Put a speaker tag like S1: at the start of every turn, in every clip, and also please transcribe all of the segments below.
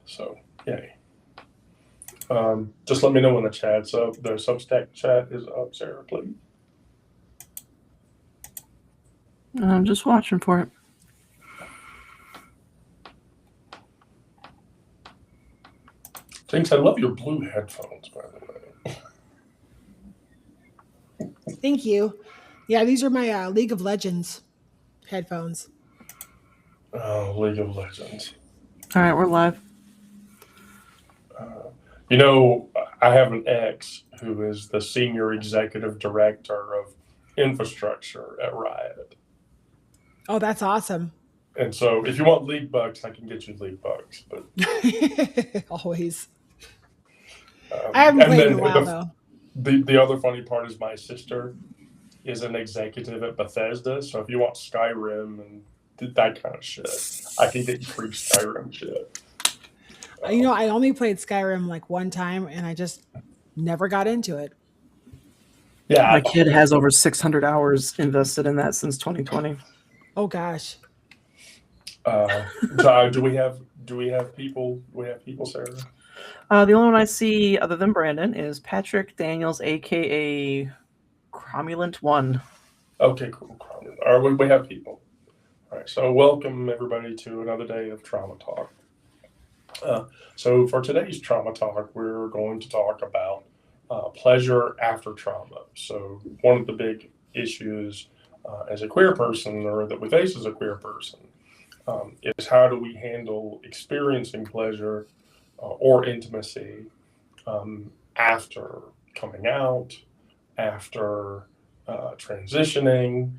S1: So, yay. Just let me know when the Substack chat is up, Sarah, please.
S2: I'm just watching for it.
S1: Jinx, I love your blue headphones, by the way.
S3: Thank you. Yeah, these are my League of Legends headphones.
S1: Oh, League of Legends.
S2: All right, we're live.
S1: I have an ex who is the senior executive director of infrastructure at Riot.
S3: Oh, that's awesome.
S1: And so if you want League Bucks, I can get you League Bucks. But
S3: always. I haven't played in a while, though.
S1: The other funny part is my sister is an executive at Bethesda. So if you want Skyrim and that kind of shit, I can get you free Skyrim shit.
S3: I only played Skyrim like one time, and I just never got into it.
S2: Yeah, my kid has over 600 hours invested in that since 2020.
S3: Oh gosh.
S1: So do we have people? Do we have people, Sarah?
S2: The only one I see other than Brandon is Patrick Daniels, aka Cromulent1.
S1: Okay, cool. Cromulent. All right, we have people. All right, so welcome everybody to another day of Trauma Talk. So for today's Trauma Talk, we're going to talk about pleasure after trauma. So one of the big issues as a queer person, or that we face as a queer person, is how do we handle experiencing pleasure or intimacy after coming out, after transitioning,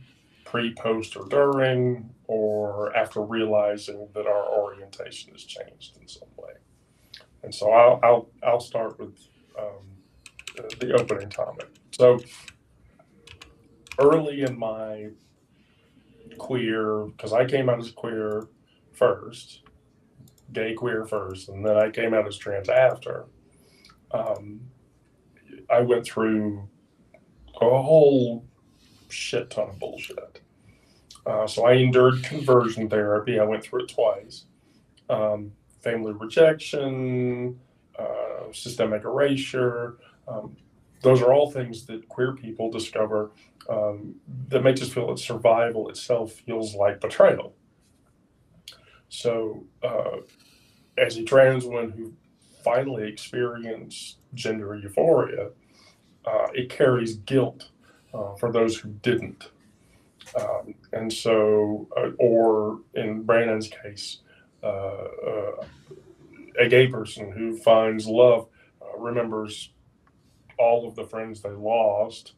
S1: pre, post, or during, or after realizing that our orientation has changed in some way. And so I'll start with the opening comment. So early in my queer, because I came out as queer first, gay queer first, and then I came out as trans after. I went through a whole shit ton of bullshit. So I endured conversion therapy. I went through it twice. Family rejection, systemic erasure. Those are all things that queer people discover that makes us feel that survival itself feels like betrayal. So as a trans woman who finally experienced gender euphoria, it carries guilt for those who didn't. And so, or in Brandon's case, a gay person who finds love remembers all of the friends they lost,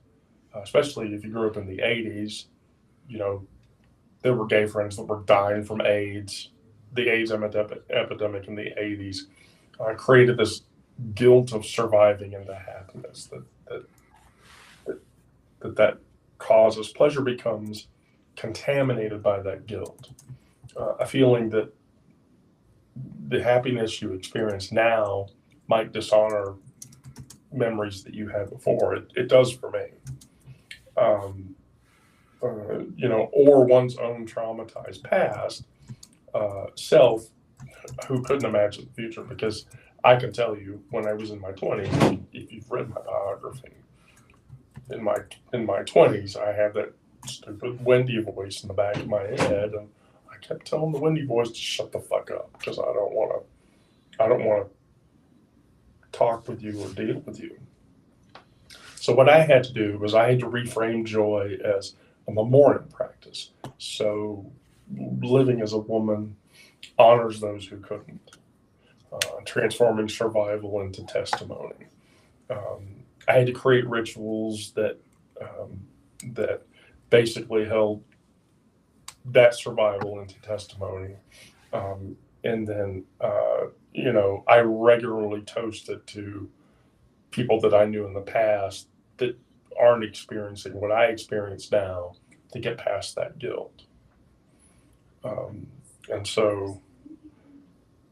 S1: especially if you grew up in the 80s. There were gay friends that were dying from AIDS. The AIDS epidemic in the 80s created this guilt of surviving into happiness that causes. Pleasure becomes contaminated by that guilt, a feeling that the happiness you experience now might dishonor memories that you had before. It does for me. Or one's own traumatized past self, who couldn't imagine the future. Because I can tell you, when I was in my 20s, if you've read my biography, in my 20s, I had that stupid Wendy voice in the back of my head, and I kept telling the Wendy voice to shut the fuck up because I don't want to talk with you or deal with you. So what I had to do was I had to reframe joy as a memorial practice. So living as a woman honors those who couldn't, transforming survival into testimony. I had to create rituals that basically held that survival into testimony. And then, I regularly toasted to people that I knew in the past that aren't experiencing what I experience now to get past that guilt. And so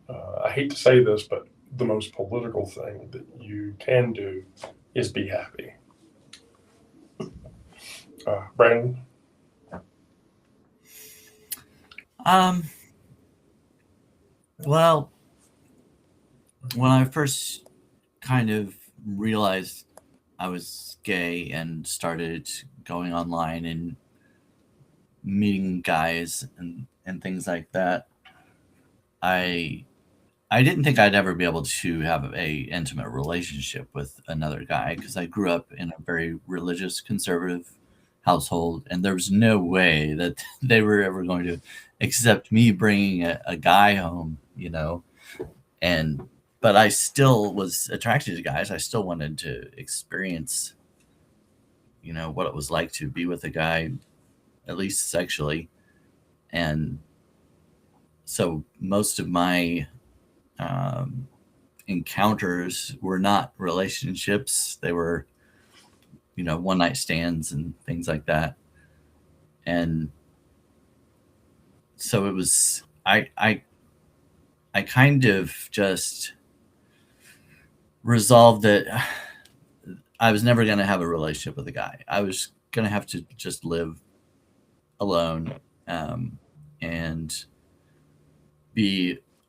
S1: I hate to say this, but the most political thing that you can do is be happy. Brandon?
S4: Well, when I first kind of realized I was gay and started going online and meeting guys and things like that, I didn't think I'd ever be able to have a intimate relationship with another guy because I grew up in a very religious, conservative household, and there was no way that they were ever going to accept me bringing a guy home, you know. And but I still was attracted to guys. I still wanted to experience, you know, what it was like to be with a guy, at least sexually. And so most of my encounters were not relationships. They were, you know, one night stands and things like that. And so it was, I kind of just resolved that I was never going to have a relationship with a guy. I was going to have to just live alone, and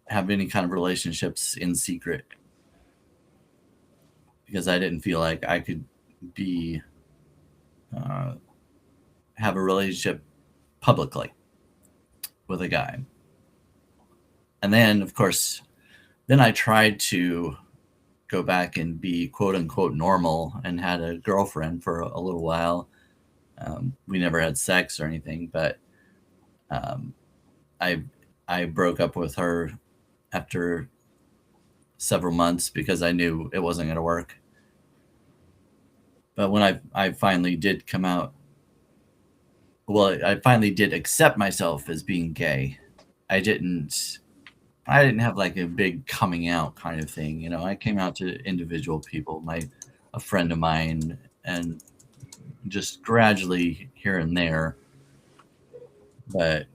S4: have any kind of relationships in secret, because I didn't feel like I could have a relationship publicly with a guy. And then, of course, then I tried to go back and be quote unquote normal and had a girlfriend for a little while. We never had sex or anything, but I broke up with her after several months because I knew it wasn't going to work. But when I finally did come out, well, I finally did accept myself as being gay. I didn't have like a big coming out kind of thing. You know, I came out to individual people, a friend of mine, and just gradually here and there. But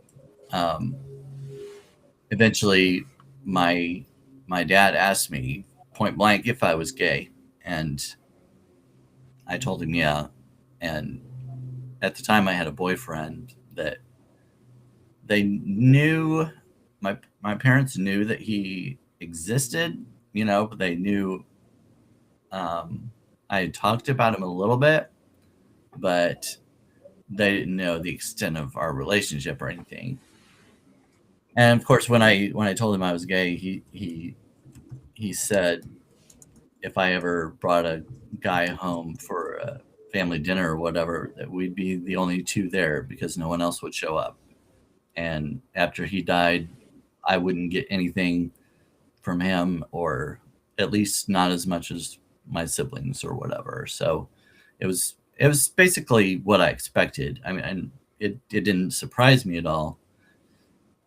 S4: eventually my dad asked me point blank if I was gay, and I told him yeah. And at the time I had a boyfriend that they knew, my parents knew that he existed, you know, but they knew I had talked about him a little bit, but they didn't know the extent of our relationship or anything. And of course, when I told him I was gay, he said if I ever brought a guy home for a family dinner or whatever, that we'd be the only two there because no one else would show up. And after he died, I wouldn't get anything from him, or at least not as much as my siblings or whatever. So it was basically what I expected. I mean, and it didn't surprise me at all.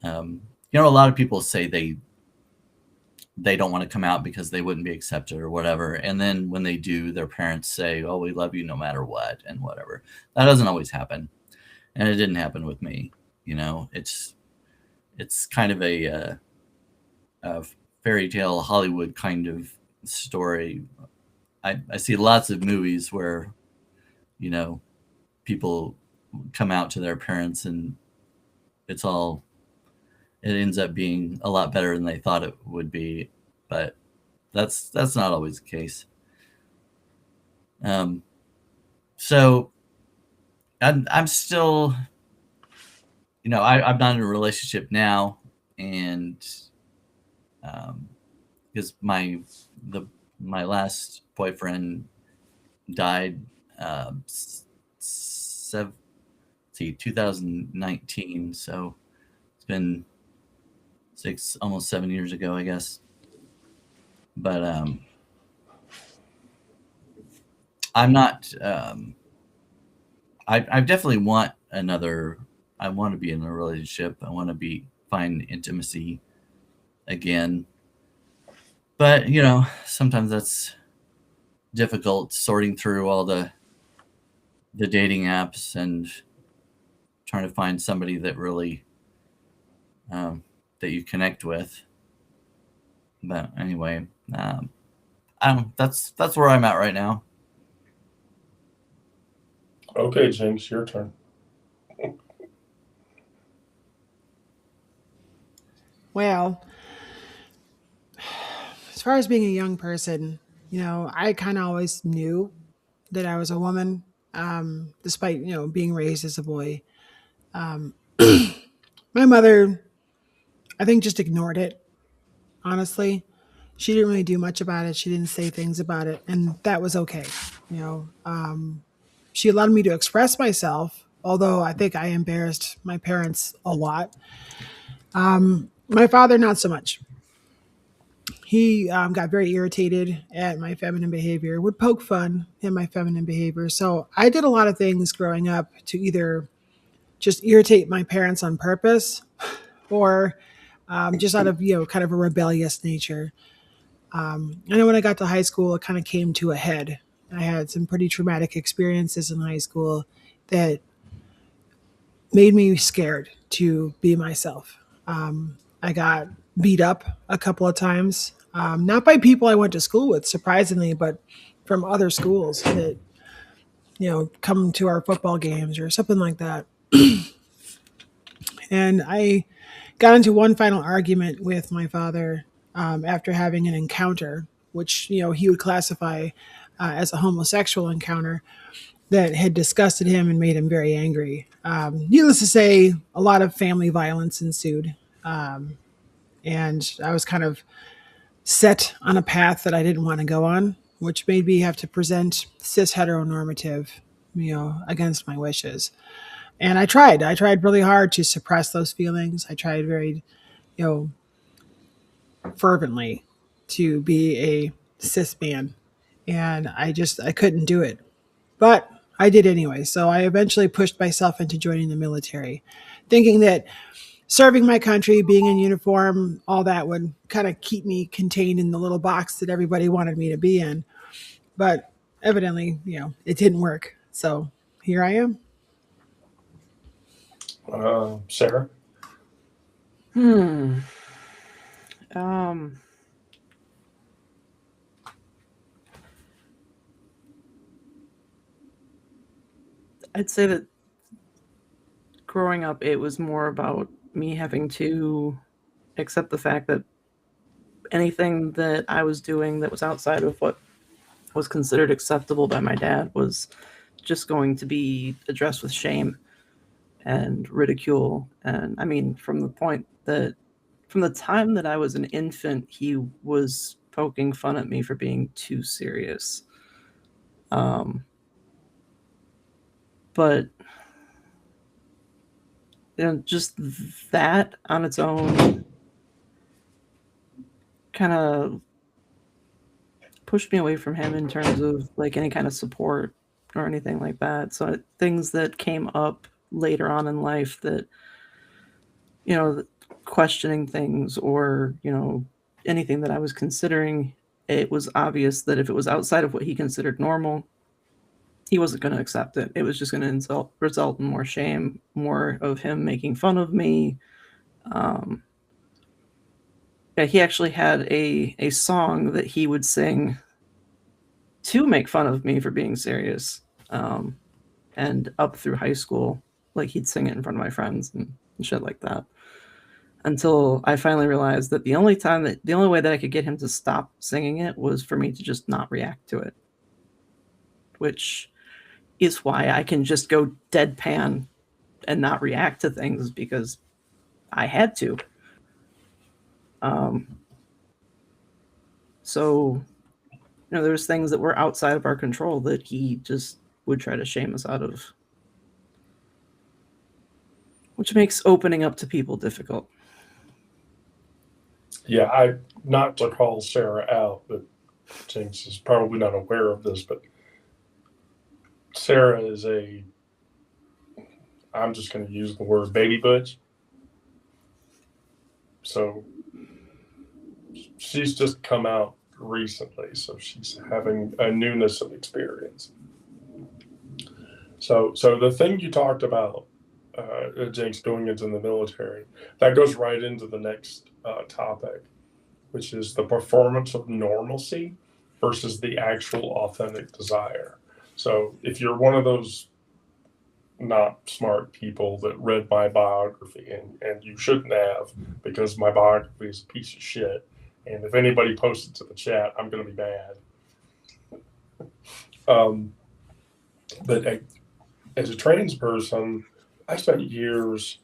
S4: You know, a lot of people say they don't want to come out because they wouldn't be accepted or whatever. And then when they do, their parents say, "Oh, we love you no matter what," and whatever. That doesn't always happen. And it didn't happen with me. You know, it's kind of a fairy tale Hollywood kind of story. I see lots of movies where, you know, people come out to their parents and it ends up being a lot better than they thought it would be, but that's not always the case. So I'm still, you know, I'm not in a relationship now, and because my last boyfriend died 2019, so it's been almost 7 years ago, I guess. But I'm not. I definitely want another. I want to be in a relationship. I want to find intimacy again. But you know, sometimes that's difficult, sorting through all the dating apps and trying to find somebody that really that you connect with. But anyway, that's where I'm at right now.
S1: Okay, Jinx, your turn.
S3: Well, as far as being a young person, I kind of always knew that I was a woman, despite being raised as a boy. Um, my mother, I think, just ignored it. Honestly, she didn't really do much about it. She didn't say things about it, and that was okay. She allowed me to express myself, although I think I embarrassed my parents a lot. My father, not so much. He got very irritated at my feminine behavior, would poke fun at my feminine behavior. So I did a lot of things growing up to either just irritate my parents on purpose or just out of, kind of a rebellious nature. I know when I got to high school, it kind of came to a head. I had some pretty traumatic experiences in high school that made me scared to be myself. I got beat up a couple of times, not by people I went to school with, surprisingly, but from other schools that, come to our football games or something like that. And I got into one final argument with my father after having an encounter, which, he would classify as a homosexual encounter that had disgusted him and made him very angry. Needless to say, a lot of family violence ensued. And I was kind of set on a path that I didn't want to go on, which made me have to present cis heteronormative, against my wishes. And I tried really hard to suppress those feelings. I tried very, fervently to be a cis man. And I couldn't do it. But I did anyway. So I eventually pushed myself into joining the military, thinking that serving my country, being in uniform, all that would kind of keep me contained in the little box that everybody wanted me to be in. But evidently, it didn't work. So here I am.
S1: Sarah?
S2: Hmm. Um. I'd say that growing up, it was more about me having to accept the fact that anything that I was doing that was outside of what was considered acceptable by my dad was just going to be addressed with shame and ridicule. And I mean, from the time that I was an infant, he was poking fun at me for being too serious. But just that on its own kind of pushed me away from him in terms of like any kind of support or anything like that. So things that came up later on in life that, questioning things or, anything that I was considering, it was obvious that if it was outside of what he considered normal, he wasn't going to accept it. It was just going to result in more shame, more of him making fun of me. Yeah, he actually had a song that he would sing to make fun of me for being serious. And up through high school, like he'd sing it in front of my friends and shit like that. Until I finally realized that the only way that I could get him to stop singing it was for me to just not react to it. Which is why I can just go deadpan and not react to things, because I had to. So, there's things that were outside of our control that he just would try to shame us out of, which makes opening up to people difficult.
S1: Yeah, not to call Sarah out, but Jinx is probably not aware of this, but Sarah is I'm just going to use the word baby butch. So she's just come out recently, so she's having a newness of experience. So the thing you talked about, Jinx, going into the military, that goes right into the next topic, which is the performance of normalcy versus the actual authentic desire. So if you're one of those not smart people that read my biography, and you shouldn't have, because my biography is a piece of shit, And if anybody posts it to the chat, I'm going to be mad. But as a trans person, I spent years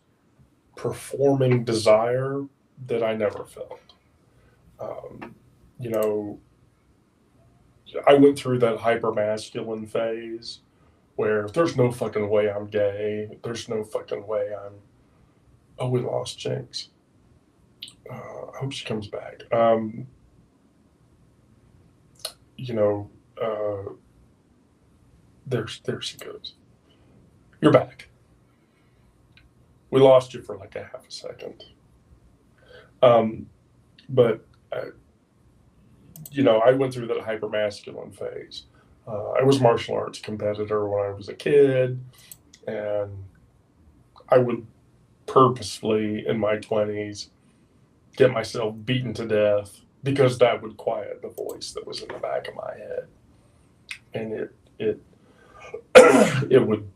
S1: performing desire that I never felt. You know, I went through that hyper-masculine phase where there's no fucking way I'm gay. There's no fucking way I'm... Oh, we lost Jinx. I hope she comes back. You know, there she goes. You're back. We lost you for like a half a second. But, you know, I went through that hyper-masculine phase. I was a martial arts competitor when I was a kid, and I would purposefully, in my 20s, get myself beaten to death because that would quiet the voice that was in the back of my head. And it it would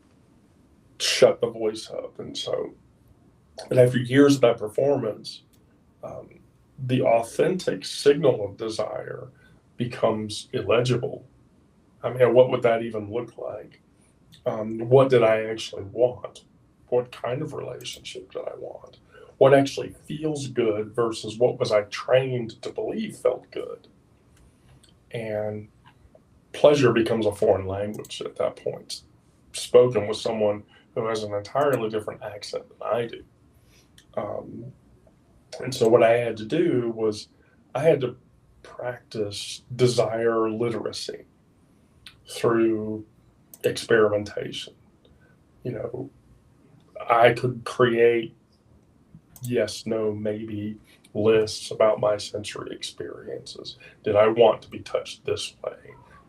S1: shut the voice up. And so, and after years of that performance, the authentic signal of desire becomes illegible. I mean, what would that even look like? What did I actually want? What kind of relationship did I want? What actually feels good versus what was I trained to believe felt good? And pleasure becomes a foreign language at that point, spoken with someone who has an entirely different accent than I do. And so what I had to do was I had to practice desire literacy through experimentation. You know, I could create yes, no, maybe lists about my sensory experiences. Did I want to be touched this way?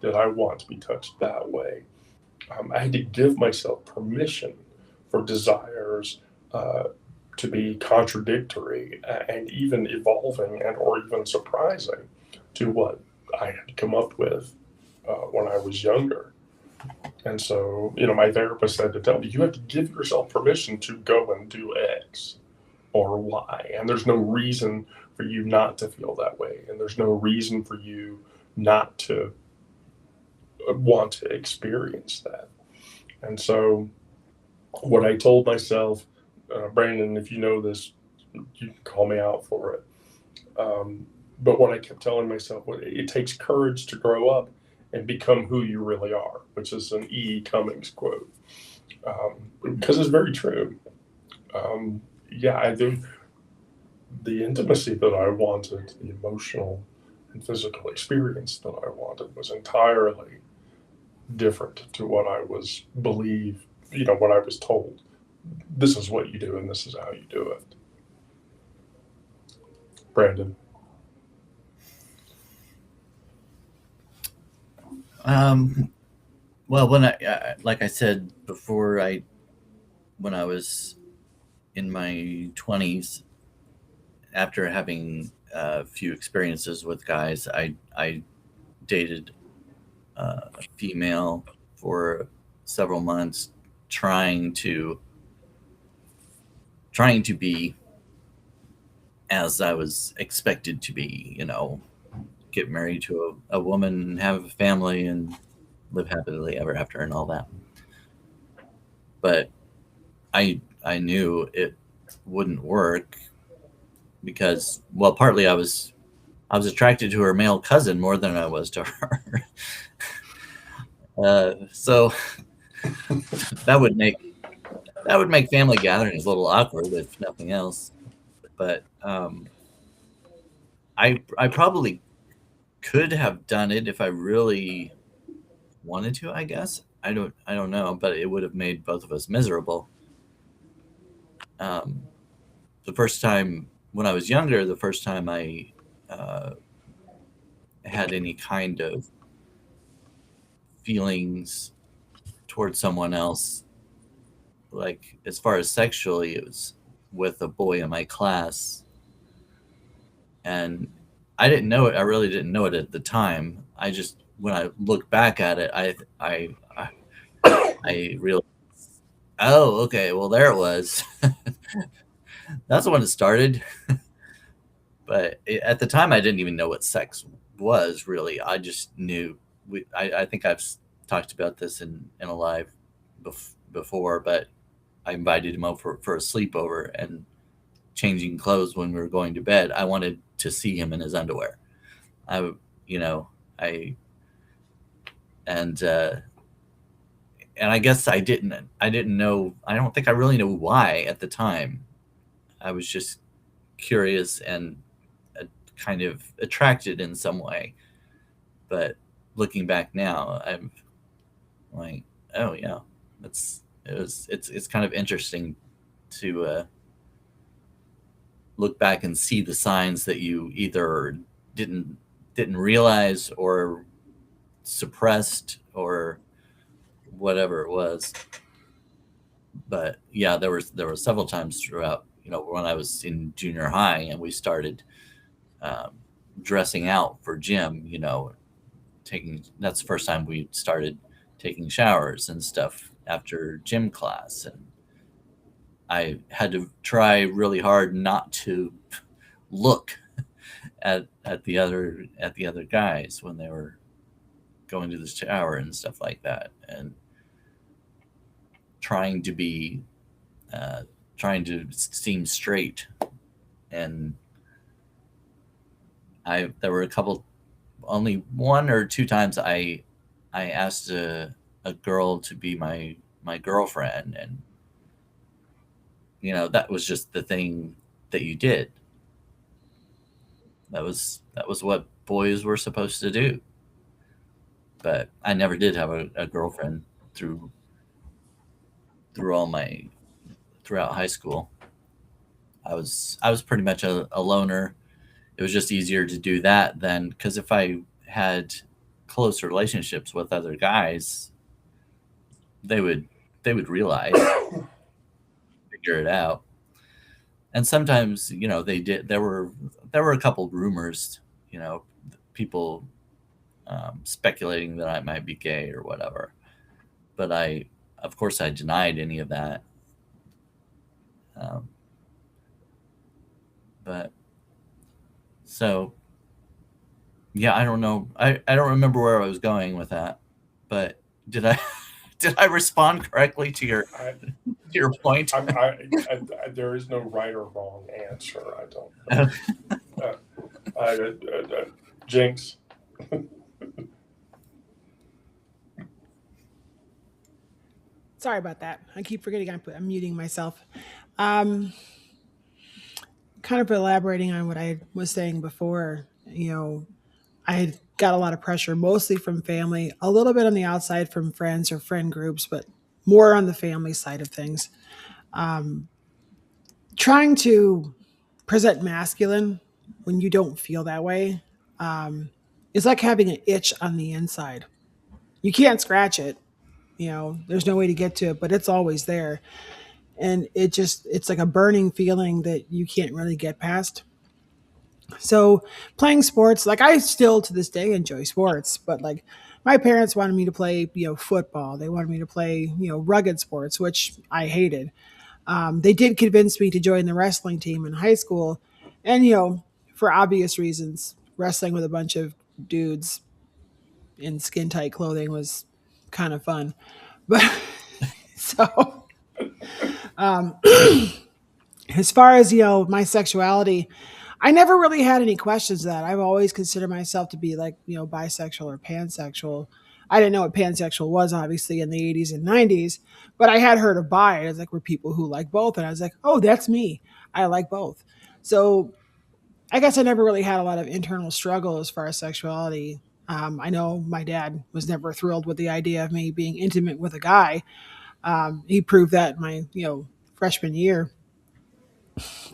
S1: Did I want to be touched that way? I had to give myself permission for desires to be contradictory and even evolving and or even surprising to what I had come up with when I was younger. And so, you know, my therapist had to tell me, you have to give yourself permission to go and do X or Y. And there's no reason for you not to feel that way. And there's no reason for you not to want to experience that. And so what I told myself, Brandon, if you know this, you can call me out for it. But what I kept telling myself, it takes courage to grow up and become who you really are, which is an E. Cummings quote. Because it's very true. Yeah, I think the intimacy that I wanted, the emotional and physical experience that I wanted was entirely different to what I was believed, you know, what I was told. This is what you do and this is how you do it. Brandon.
S4: Well, when I like I said before, when I was in my 20s, after having a few experiences with guys, I dated a female for several months, trying to be as I was expected to be, you know, get married to a woman, have a family, and live happily ever after and all that. But I knew it wouldn't work because, well, partly I was attracted to her male cousin more than I was to her. So that would make family gatherings a little awkward, if nothing else. But I probably could have done it if I really wanted to, I guess. I don't know, but it would have made both of us miserable. The first time when I was younger, the first time I had any kind of feelings towards someone else, like as far as sexually, it was with a boy in my class. And I didn't know it. I really didn't know it at the time. I just, when I look back at it, I realized, oh, okay, well, there it was. That's the one that started. But at the time, I didn't even know what sex was really. I just knew. I think I've talked about this in a live before, but I invited him over for a sleepover and changing clothes when we were going to bed. I wanted to see him in his underwear. I, you know, I and I guess I didn't know. I don't think I really knew why at the time. I was just curious and kind of attracted in some way. But looking back now, I'm like, oh yeah, it's kind of interesting to look back and see the signs that you either didn't realize or suppressed or whatever it was. But yeah, there were several times throughout, when I was in junior high and we started dressing out for gym, that's the first time we started taking showers and stuff after gym class. And I had to try really hard not to look at the other guys when they were going to the shower and stuff like that, and trying to seem straight. And there were only one or two times I asked a girl to be my girlfriend, and that was just the thing that you did. That was what boys were supposed to do. But I never did have a girlfriend throughout high school. I was pretty much a loner. It was just easier to do that than, because if I had close relationships with other guys, they would realize, figure it out. And sometimes, they did. There were a couple rumors, people speculating that I might be gay or whatever. But of course, I denied any of that. But so, yeah, I don't know. I don't remember where I was going with that. But did I respond correctly to your point?
S1: There is no right or wrong answer. I don't. Jinx.
S3: Sorry about that. I keep forgetting I'm muting myself. Kind of elaborating on what I was saying before, I had got a lot of pressure, mostly from family, a little bit on the outside from friends or friend groups, but more on the family side of things. Trying to present masculine when you don't feel that way is like having an itch on the inside. You can't scratch it. There's no way to get to it, but it's always there. And it's like a burning feeling that you can't really get past. So playing sports, like I still to this day enjoy sports, but like my parents wanted me to play, football. They wanted me to play, rugged sports, which I hated. They did convince me to join the wrestling team in high school. And, for obvious reasons, wrestling with a bunch of dudes in skin tight clothing was kind of fun. But so, as far as, my sexuality, I never really had any questions of that. I've always considered myself to be like, bisexual or pansexual. I didn't know what pansexual was, obviously, in the 80s and 90s, but I had heard of bi. It was like, we're people who like both. And I was like, oh, that's me. I like both. So I guess I never really had a lot of internal struggle as far as sexuality. I know my dad was never thrilled with the idea of me being intimate with a guy. He proved that in my, freshman year.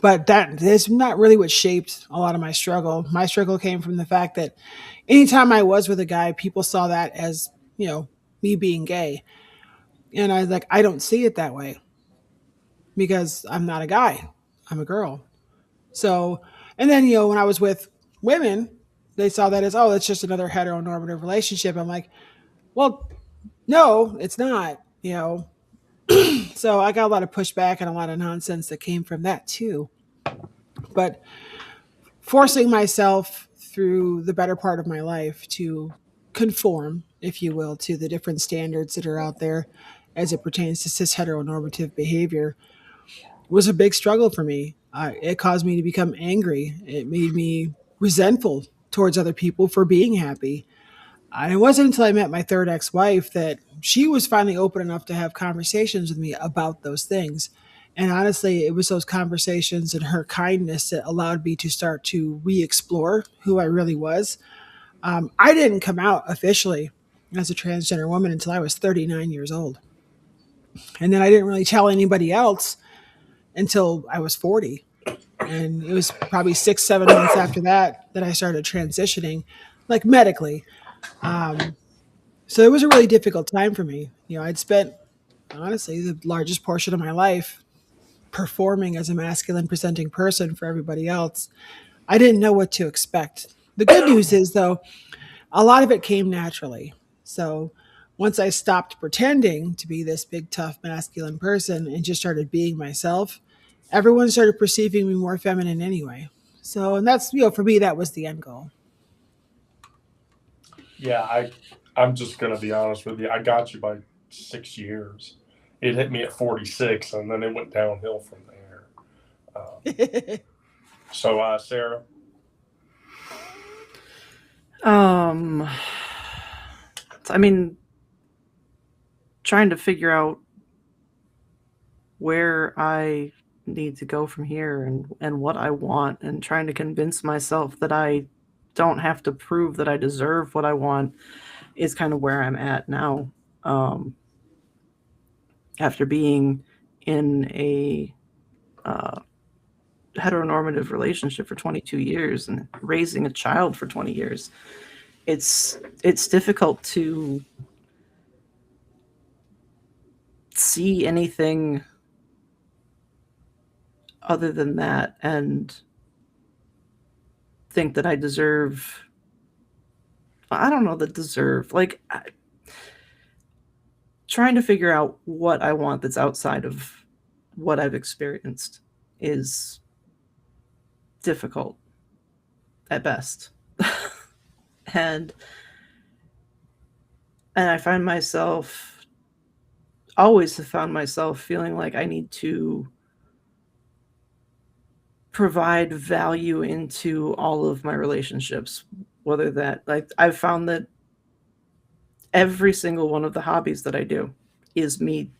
S3: But that is not really what shaped a lot of my struggle. My struggle came from the fact that anytime I was with a guy, people saw that as, me being gay. And I was like, I don't see it that way because I'm not a guy. I'm a girl. So, and then, when I was with women, they saw that as, oh, it's just another heteronormative relationship. I'm like, well, no, it's not, So I got a lot of pushback and a lot of nonsense that came from that too. But forcing myself through the better part of my life to conform, if you will, to the different standards that are out there as it pertains to cis heteronormative behavior was a big struggle for me. It caused me to become angry. It made me resentful towards other people for being happy. And it wasn't until I met my third ex-wife that she was finally open enough to have conversations with me about those things. And honestly, it was those conversations and her kindness that allowed me to start to re-explore who I really was. I didn't come out officially as a transgender woman until I was 39 years old. And then I didn't really tell anybody else until I was 40. And it was probably 6, 7 months after that that I started transitioning, like medically. So it was a really difficult time for me. I'd spent, honestly, the largest portion of my life performing as a masculine presenting person for everybody else. I didn't know what to expect. The good news is, though, a lot of it came naturally. So once I stopped pretending to be this big, tough, masculine person and just started being myself, everyone started perceiving me more feminine anyway. So, and that's, for me, that was the end goal.
S1: Yeah, I'm just going to be honest with you. I got you by 6 years. It hit me at 46, and then it went downhill from there. So, Sarah?
S2: I mean, trying to figure out where I need to go from here and what I want, and trying to convince myself that I don't have to prove that I deserve what I want is kind of where I'm at now. After being in a heteronormative relationship for 22 years and raising a child for 20 years, it's difficult to see anything other than that and think that I deserve. I don't know that deserve. Trying to figure out what I want that's outside of what I've experienced is difficult at best. and I find myself, always have found myself feeling like I need to provide value into all of my relationships, whether that, I've found that every single one of the hobbies that I do is me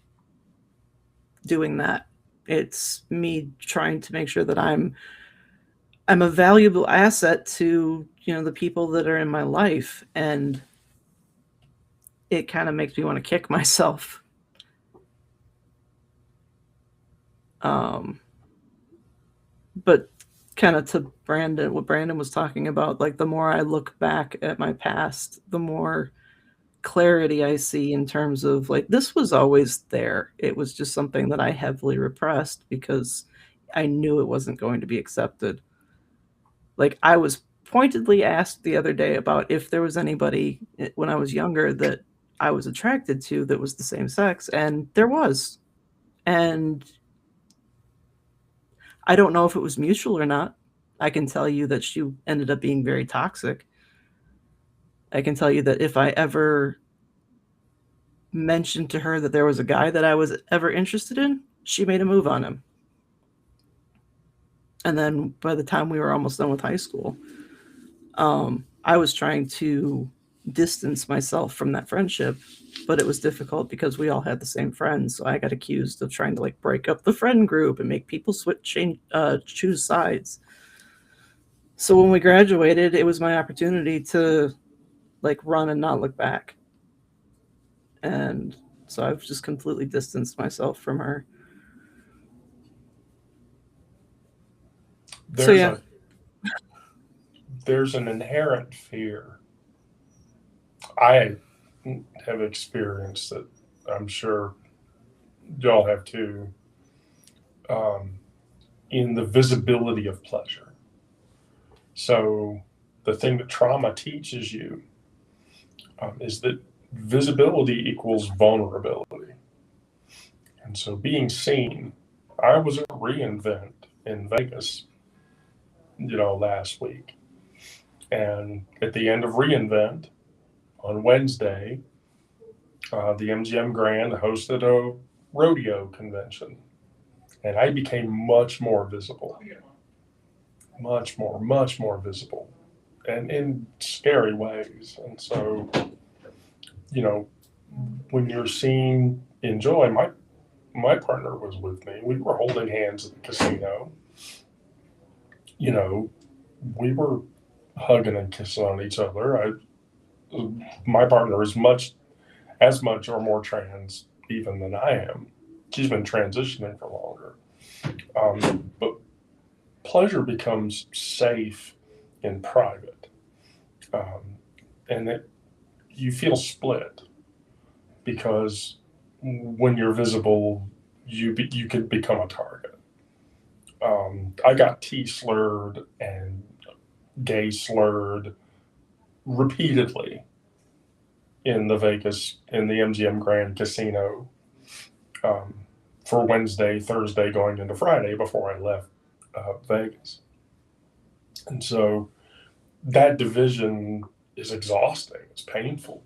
S2: doing that. It's me trying to make sure that I'm a valuable asset to, the people that are in my life, and it kind of makes me want to kick myself. But kind of to Brandon, what Brandon was talking about, the more I look back at my past, the more clarity I see in terms of this was always there. It was just something that I heavily repressed because I knew it wasn't going to be accepted. I was pointedly asked the other day about if there was anybody when I was younger that I was attracted to that was the same sex, and there was. And I don't know if it was mutual or not. I can tell you that she ended up being very toxic. I can tell you that if I ever mentioned to her that there was a guy that I was ever interested in, she made a move on him. And then by the time we were almost done with high school, I was trying to distance myself from that friendship, but it was difficult because we all had the same friends. So I got accused of trying to break up the friend group and make people choose sides. So when we graduated, it was my opportunity to run and not look back. And so I've just completely distanced myself from her.
S1: There's an inherent fear. I have experienced it. I'm sure y'all have too. In the visibility of pleasure. So the thing that trauma teaches you is that visibility equals vulnerability. And so being seen, I was a reinvent in Vegas last week. And at the end of reInvent on Wednesday, the MGM Grand hosted a rodeo convention, and I became much more visible, much more visible, and in scary ways. And so, when you're seen in joy, my partner was with me. We were holding hands at the casino. We were hugging and kissing on each other. My partner is as much or more trans even than I am. She's been transitioning for longer. But pleasure becomes safe in private. And you feel split because when you're visible, you could become a target. I got T-slurred and gay slurred repeatedly in the MGM Grand Casino for Wednesday, Thursday, going into Friday before I left Vegas. And so that division is exhausting. It's painful.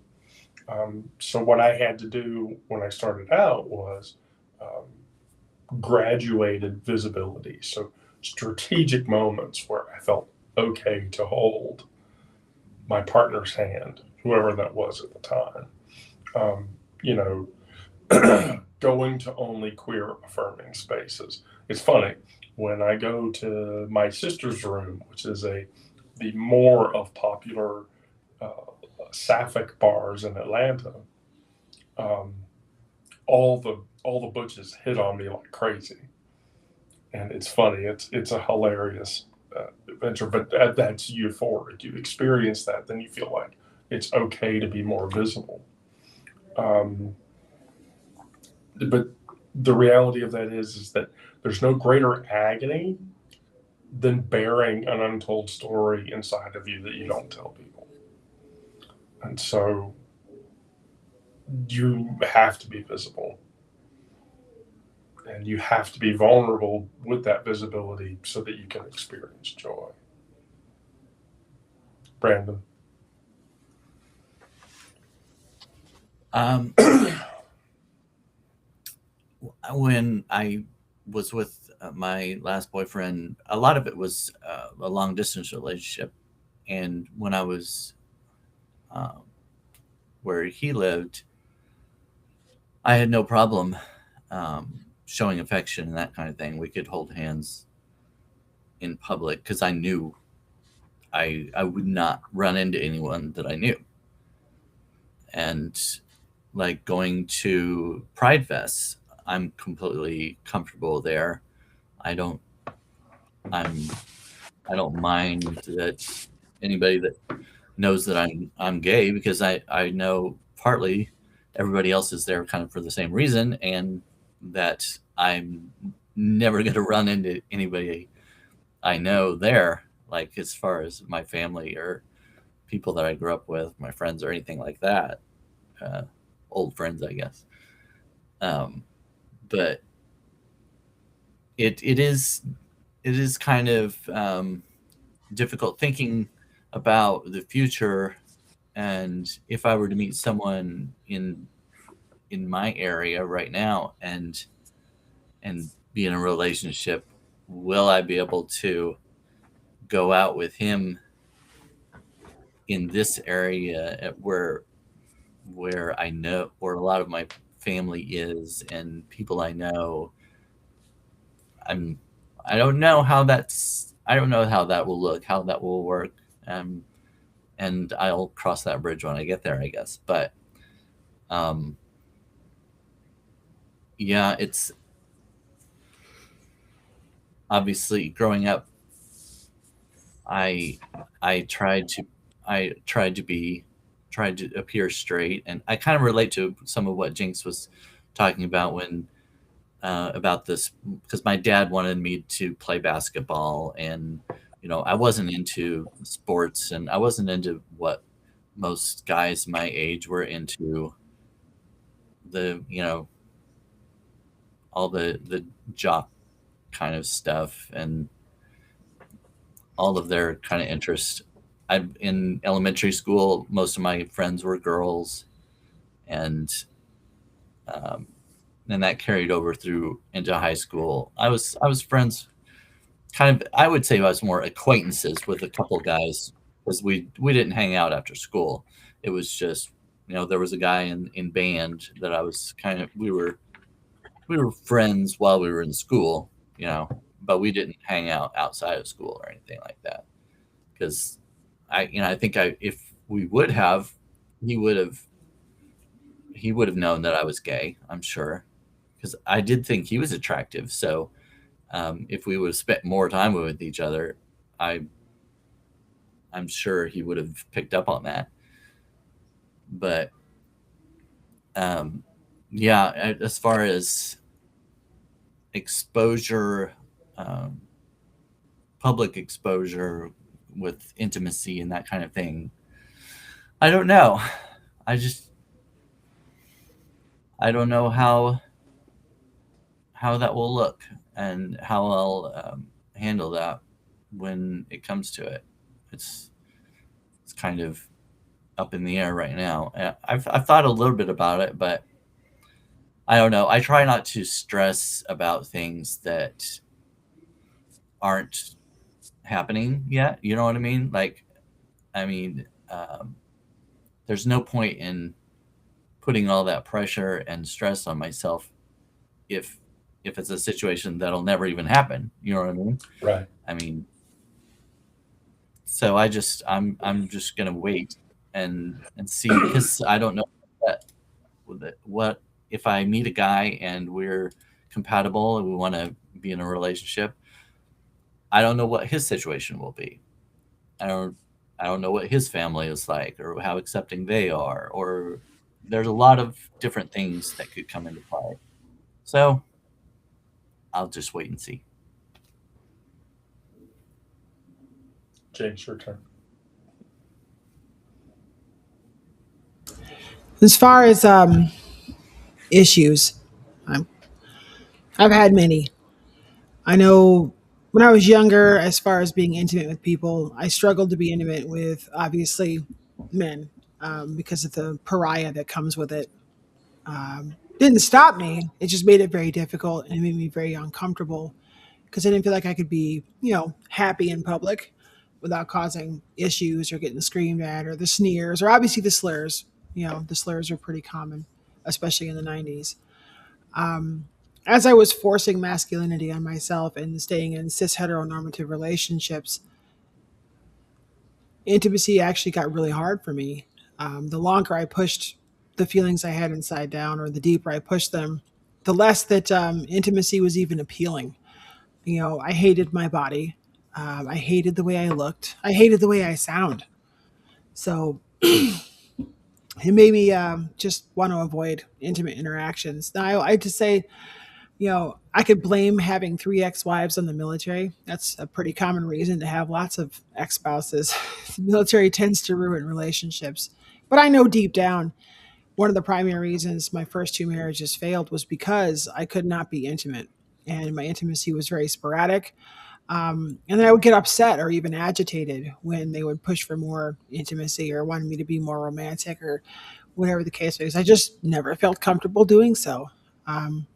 S1: So what I had to do when I started out was graduated visibility. So strategic moments where I felt okay to hold my partner's hand, whoever that was at the time. Going to only queer affirming spaces. It's funny, when I go to my sister's room, which is the more of popular sapphic bars in Atlanta, all the butches hit on me like crazy, and it's funny. It's a hilarious adventure, but that's euphoric. You experience that, then you feel like it's okay to be more visible. But the reality of that is that there's no greater agony than bearing an untold story inside of you that you don't tell people. And so you have to be visible, and you have to be vulnerable with that visibility so that you can experience joy. Brandon.
S4: When I was with my last boyfriend, a lot of it was a long distance relationship. And when I was where he lived, I had no problem showing affection and that kind of thing. We could hold hands in public because I knew I would not run into anyone that I knew. And like going to Pride Fest, I'm completely comfortable there. I don't mind that anybody that knows that I'm gay, because I know partly everybody else is there kind of for the same reason, and that I'm never going to run into anybody I know there, like as far as my family or people that I grew up with, my friends or anything like that. Old friends, I guess. But it is kind of difficult thinking about the future, and if I were to meet someone in my area right now and be in a relationship, will I be able to go out with him in this area where I know where a lot of my family is and people I know? I don't know how that will look, how that will work. And I'll cross that bridge when I get there, I guess. But yeah, it's obviously growing up, I tried to appear straight, and I kind of relate to some of what Jinx was talking about when about this, because my dad wanted me to play basketball, and I wasn't into sports, and I wasn't into what most guys my age were into, the all the jock kind of stuff and all of their kind of interests. In elementary school, most of my friends were girls, and um, and that carried over through into high school. I was friends, kind of. I would say I was more acquaintances with a couple guys because we didn't hang out after school. It was just, there was a guy in band that I was kind of we were friends while we were in school, but we didn't hang out outside of school or anything like that. Because I think if we would have, he would have he would have known that I was gay. I'm sure, because I did think he was attractive. So if we would have spent more time with each other, I I'm sure he would have picked up on that. But um, yeah, as far as exposure, um, public exposure with intimacy and that kind of thing, I don't know. I just I don't know how that will look and how I'll handle that when it comes to it. It's it's kind of up in the air right now. I've thought a little bit about it, but I don't know. I try not to stress about things that aren't happening yet. You know what I mean? Like, I mean, there's no point in putting all that pressure and stress on myself if it's a situation that'll never even happen. You know what I mean?
S1: Right.
S4: I mean, so I'm just gonna wait and see, because I don't know that, what if I meet a guy and we're compatible and we want to be in a relationship. I don't know what his situation will be. I don't I don't know what his family is like or how accepting they are, or there's a lot of different things that could come into play. So I'll just wait and see.
S1: James, your turn.
S3: As far as issues, I'm, I've had many. I know when I was younger, as far as being intimate with people, I struggled to be intimate with, obviously, men, because of the pariah that comes with it. Didn't stop me. It just made it very difficult and it made me very uncomfortable because I didn't feel like I could be, happy in public without causing issues or getting screamed at, or the sneers, or obviously the slurs. The slurs are pretty common, especially in the 90s. As I was forcing masculinity on myself and staying in cis heteronormative relationships, intimacy actually got really hard for me. The longer I pushed the feelings I had inside down, or the deeper I pushed them, the less that intimacy was even appealing. I hated my body. I hated the way I looked. I hated the way I sound. So it made me just want to avoid intimate interactions. Now, I just say, I could blame having three ex-wives on the military. That's a pretty common reason to have lots of ex-spouses. The military tends to ruin relationships. But I know deep down, one of the primary reasons my first two marriages failed was because I could not be intimate. And my intimacy was very sporadic. And then I would get upset or even agitated when they would push for more intimacy or wanted me to be more romantic or whatever the case was. I just never felt comfortable doing so. Um,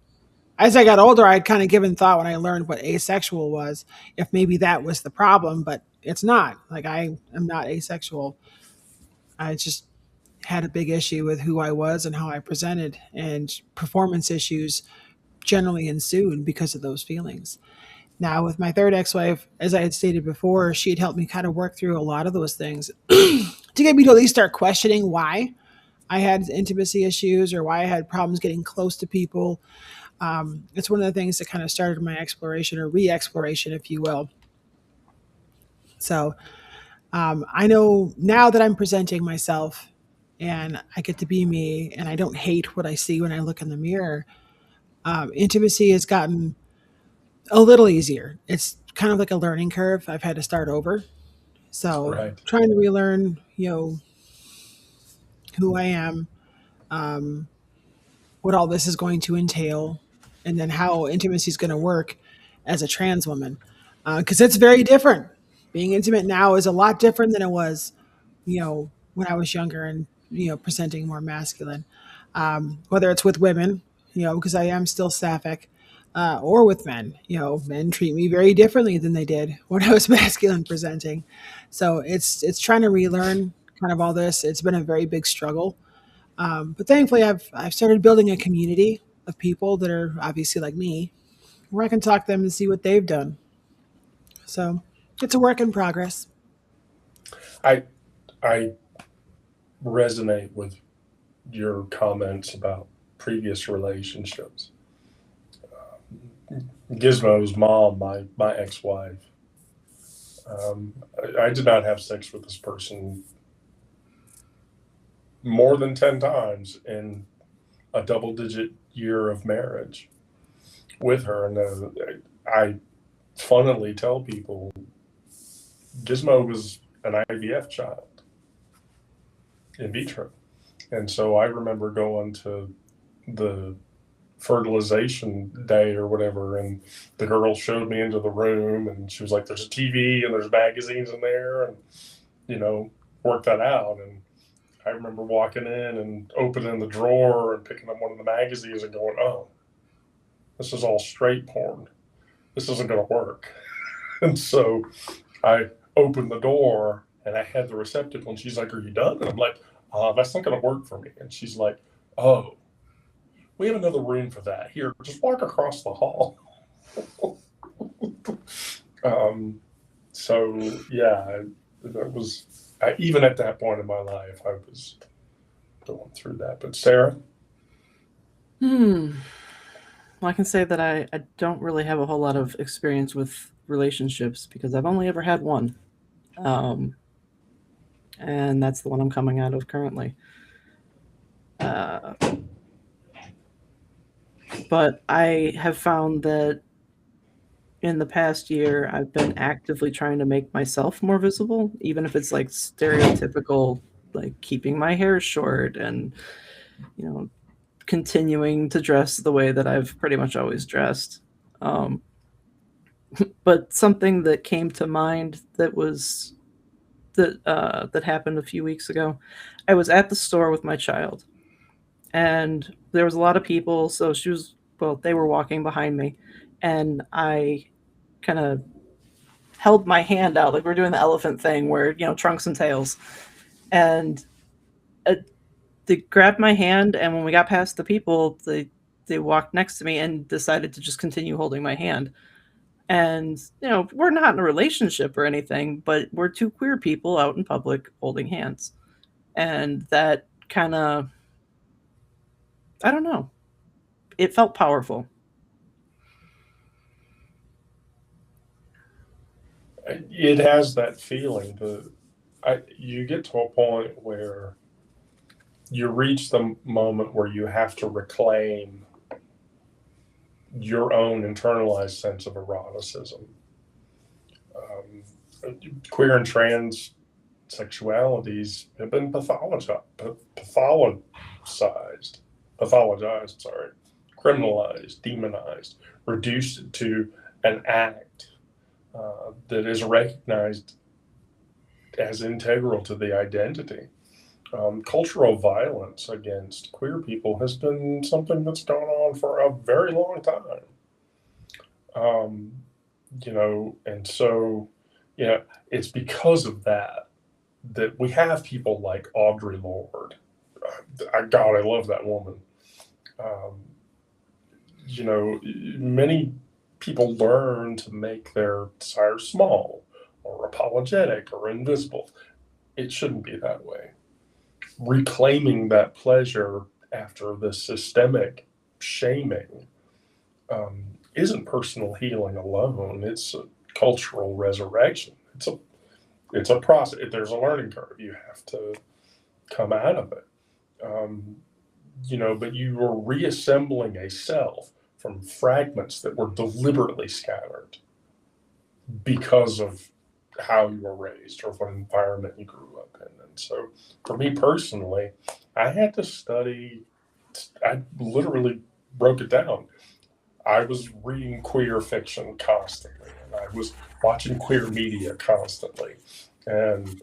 S3: as I got older, I'd kind of given thought when I learned what asexual was, if maybe that was the problem, but it's not. Like, I am not asexual. I just had a big issue with who I was and how I presented, and performance issues generally ensued because of those feelings. Now, with my third ex wife, as I had stated before, she had helped me kind of work through a lot of those things to get me to at least start questioning why I had intimacy issues or why I had problems getting close to people. It's one of the things that kind of started my exploration, or re exploration, if you will. So I know now that I'm presenting myself and I get to be me and I don't hate what I see when I look in the mirror. Intimacy has gotten a little easier. It's kind of like a learning curve. I've had to start over. So
S1: Right.
S3: trying to relearn, who I am, um, what all this is going to entail, and then how intimacy is going to work as a trans woman. Because it's very different. Being intimate now is a lot different than it was, when I was younger and, presenting more masculine. Whether it's with women, because I am still sapphic, or with men. Men treat me very differently than they did when I was masculine presenting. So it's trying to relearn kind of all this. It's been a very big struggle. But thankfully, I've started building a community of people that are obviously like me, where I can talk to them and see what they've done. So it's a work in progress.
S1: I I resonate with your comments about previous relationships. Gizmo's mom, my ex-wife, I did not have sex with this person more than 10 times in a double-digit year of marriage with her. And I funnily tell people Gizmo was an IVF child, in vitro. And so I remember going to the fertilization day or whatever, and the girl showed me into the room, and she was like, there's a TV and there's magazines in there, and work that out. And I remember walking in and opening the drawer and picking up one of the magazines and going, oh, this is all straight porn. This isn't going to work. And so I opened the door and I had the receptacle, and she's like, are you done? And I'm like, that's not going to work for me. And she's like, oh, we have another room for that. Here, just walk across the hall. So yeah, that was, even at that point in my life, I was going through that. But Sarah?
S2: Well, I can say that I don't really have a whole lot of experience with relationships because I've only ever had one. And that's the one I'm coming out of currently. But I have found that in the past year, I've been actively trying to make myself more visible, even if it's like stereotypical, like keeping my hair short and, continuing to dress the way that I've pretty much always dressed. But something that came to mind that happened a few weeks ago. I was at the store with my child, and there was a lot of people. So they were walking behind me, and I kind of held my hand out like we're doing the elephant thing, where trunks and tails, and they grabbed my hand. And when we got past the people, they walked next to me and decided to just continue holding my hand. And, we're not in a relationship or anything, but we're two queer people out in public holding hands. And that kind of, I don't know, it felt powerful.
S1: It has that feeling. You get to a point where you reach the moment where you have to reclaim your own internalized sense of eroticism. Queer and trans sexualities have been pathologized, criminalized, demonized, reduced to an act that is recognized as integral to the identity. Cultural violence against queer people has been something that's gone on for a very long time. And so, it's because of that we have people like Audre Lorde. God, I love that woman. Many people learn to make their desires small or apologetic or invisible. It shouldn't be that way. Reclaiming that pleasure after the systemic shaming isn't personal healing alone. It's a cultural resurrection. It's a process. There's a learning curve. You have to come out of it. But you are reassembling a self from fragments that were deliberately scattered because of how you were raised or what environment you grew up in. And so for me personally, I had to study. I literally broke it down. I was reading queer fiction constantly, and I was watching queer media constantly. And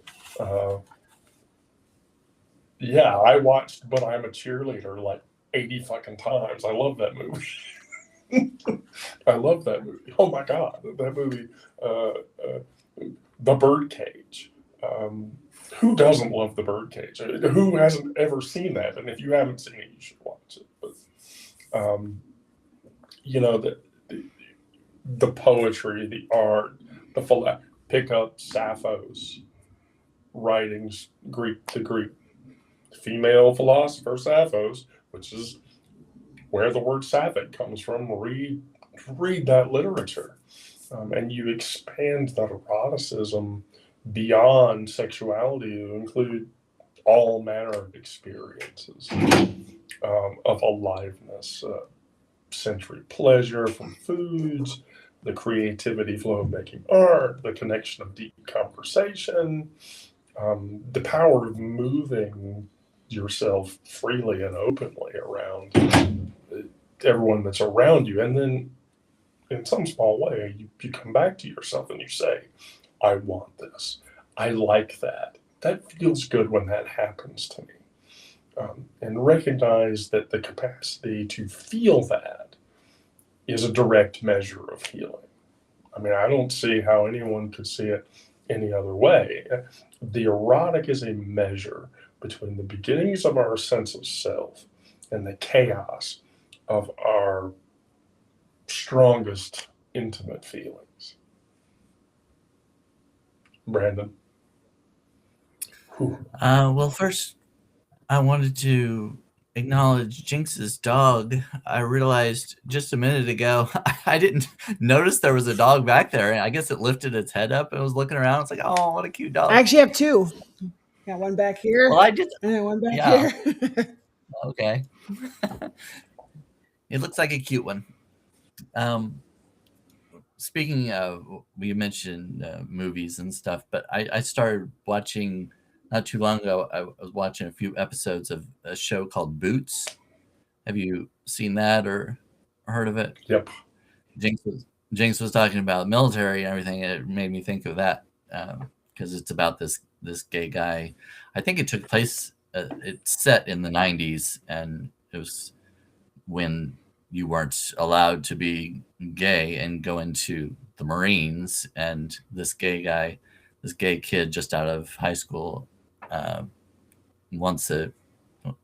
S1: yeah, I watched But I'm a Cheerleader like 80 fucking times. I love that movie. I love that movie. Oh my God, that movie, The Birdcage. Who doesn't love The Birdcage? Who hasn't ever seen that? And if you haven't seen it, you should watch it. But you know, the poetry, the art, pick up Sappho's writings, the Greek female philosopher Sappho's, which is where the word sapphic comes from. Read that literature, and you expand that eroticism beyond sexuality to include all manner of experiences of aliveness, sensory pleasure from foods, the creativity flow of making art, the connection of deep conversation, the power of moving yourself freely and openly around everyone that's around you. And then in some small way, you come back to yourself and you say, I want this. I like that. That feels good when that happens to me. And recognize that the capacity to feel that is a direct measure of healing. I mean, I don't see how anyone could see it any other way. The erotic is a measure between the beginnings of our sense of self and the chaos of our strongest intimate feelings. Brandon?
S4: Well, first, I wanted to acknowledge Jinx's dog. I realized just a minute ago I didn't notice there was a dog back there. I guess it lifted its head up and was looking around. It's like, oh, what a cute dog.
S3: I actually have two. Got one back here.
S4: Well, I did.
S3: And then one back
S4: Yeah.
S3: here.
S4: Okay. It looks like a cute one. Speaking of, we mentioned movies and stuff, but I started watching not too long ago. I was watching a few episodes of a show called Boots. Have you seen that or heard of it?
S1: Yep.
S4: Jinx was talking about military and everything, and it made me think of that because it's about this gay guy. I think it took place. It's set in the 90s, and it was when you weren't allowed to be gay and go into the Marines. And this gay kid just out of high school,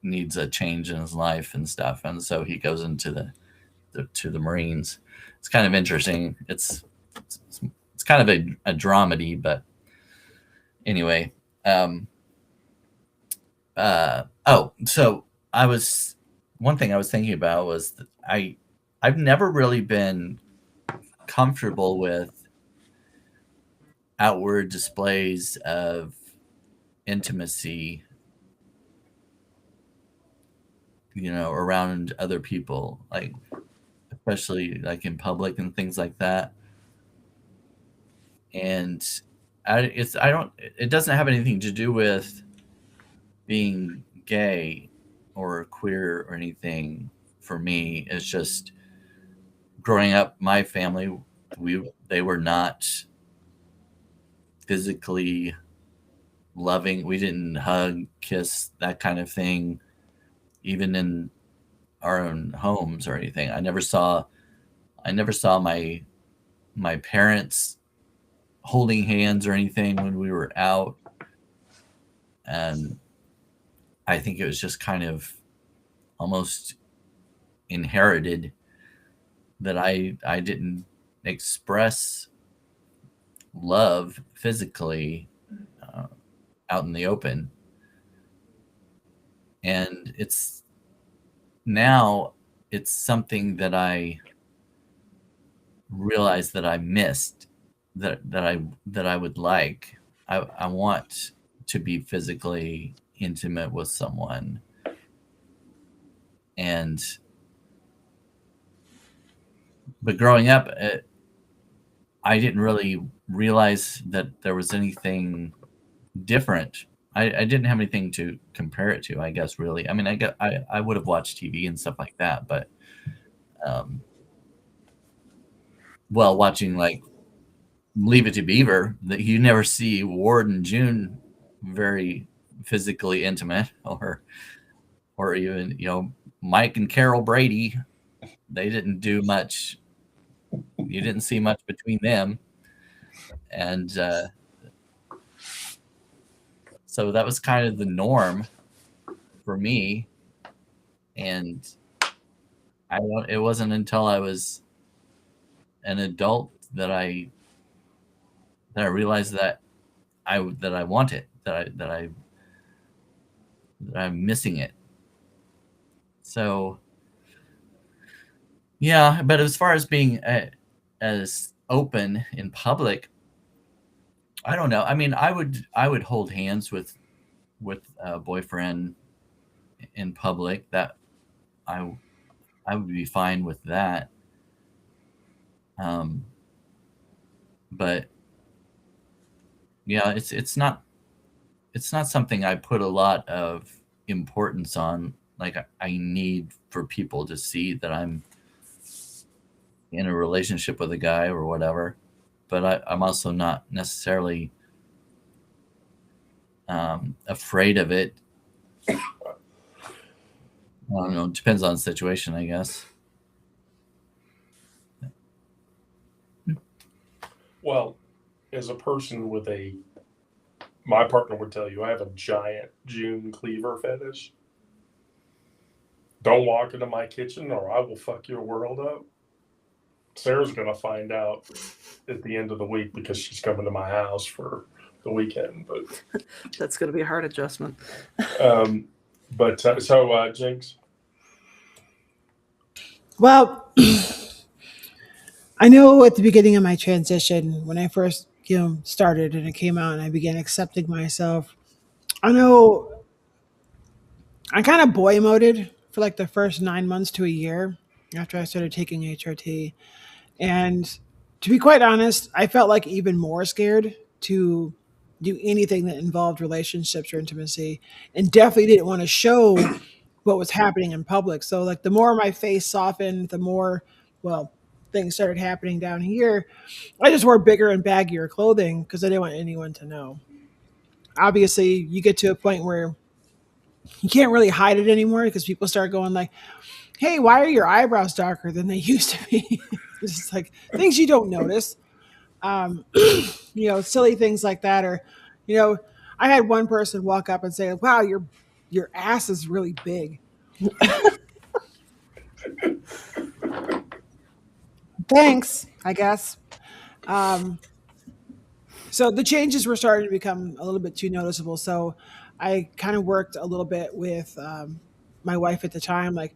S4: needs a change in his life and stuff, and so he goes into the Marines. It's kind of interesting. It's kind of a dramedy, but anyway. So one thing I was thinking about was that I've never really been comfortable with outward displays of intimacy, around other people, like especially like in public and things like that. And it doesn't have anything to do with being gay or queer or anything for me. It's just growing up, my family, they were not physically loving. We didn't hug, kiss, that kind of thing, even in our own homes or anything. I never saw my parents holding hands or anything when we were out. And I think it was just kind of almost inherited that I didn't express love physically out in the open. And it's something that I realized that I missed, that I would like. I want to be physically intimate with someone. But growing up, I didn't really realize that there was anything different. I didn't have anything to compare it to, I guess, really. I mean, I would have watched TV and stuff like that, but watching like Leave It to Beaver, that you never see Ward and June very physically intimate, or even Mike and Carol Brady. They didn't do much. You didn't see much between them, and so that was kind of the norm for me. And it wasn't until I was an adult that I realized that I want it, that I'm missing it. So yeah, but as far as being as open in public, I don't know. I mean, I would hold hands with a boyfriend in public. That I would be fine with that. But yeah, it's not something I put a lot of importance on. Like I need for people to see that I'm in a relationship with a guy or whatever. But I'm also not necessarily afraid of it. I don't know. It depends on the situation, I guess.
S1: Well, as a person with my partner would tell you, I have a giant June cleaver fetish. Don't walk into my kitchen or I will fuck your world up. Sarah's going to find out at the end of the week because she's coming to my house for the weekend. But
S2: That's going to be a hard adjustment.
S1: Jinx.
S3: Well, I know at the beginning of my transition, when I first started and it came out and I began accepting myself, I know I kind of boy moded for like the first 9 months to a year after I started taking HRT. And to be quite honest, I felt like even more scared to do anything that involved relationships or intimacy, and definitely didn't want to show what was happening in public. So, like, the more my face softened, the more, well, things started happening down here. I just wore bigger and baggier clothing because I didn't want anyone to know. Obviously, you get to a point where you can't really hide it anymore because people start going like, "Hey, why are your eyebrows darker than they used to be?" It's just like things you don't notice. Um, silly things like that. Or, you know, I had one person walk up and say, "Wow, your ass is really big." Thanks, I guess. Um, so the changes were starting to become a little bit too noticeable. So I kind of worked a little bit with my wife at the time. Like,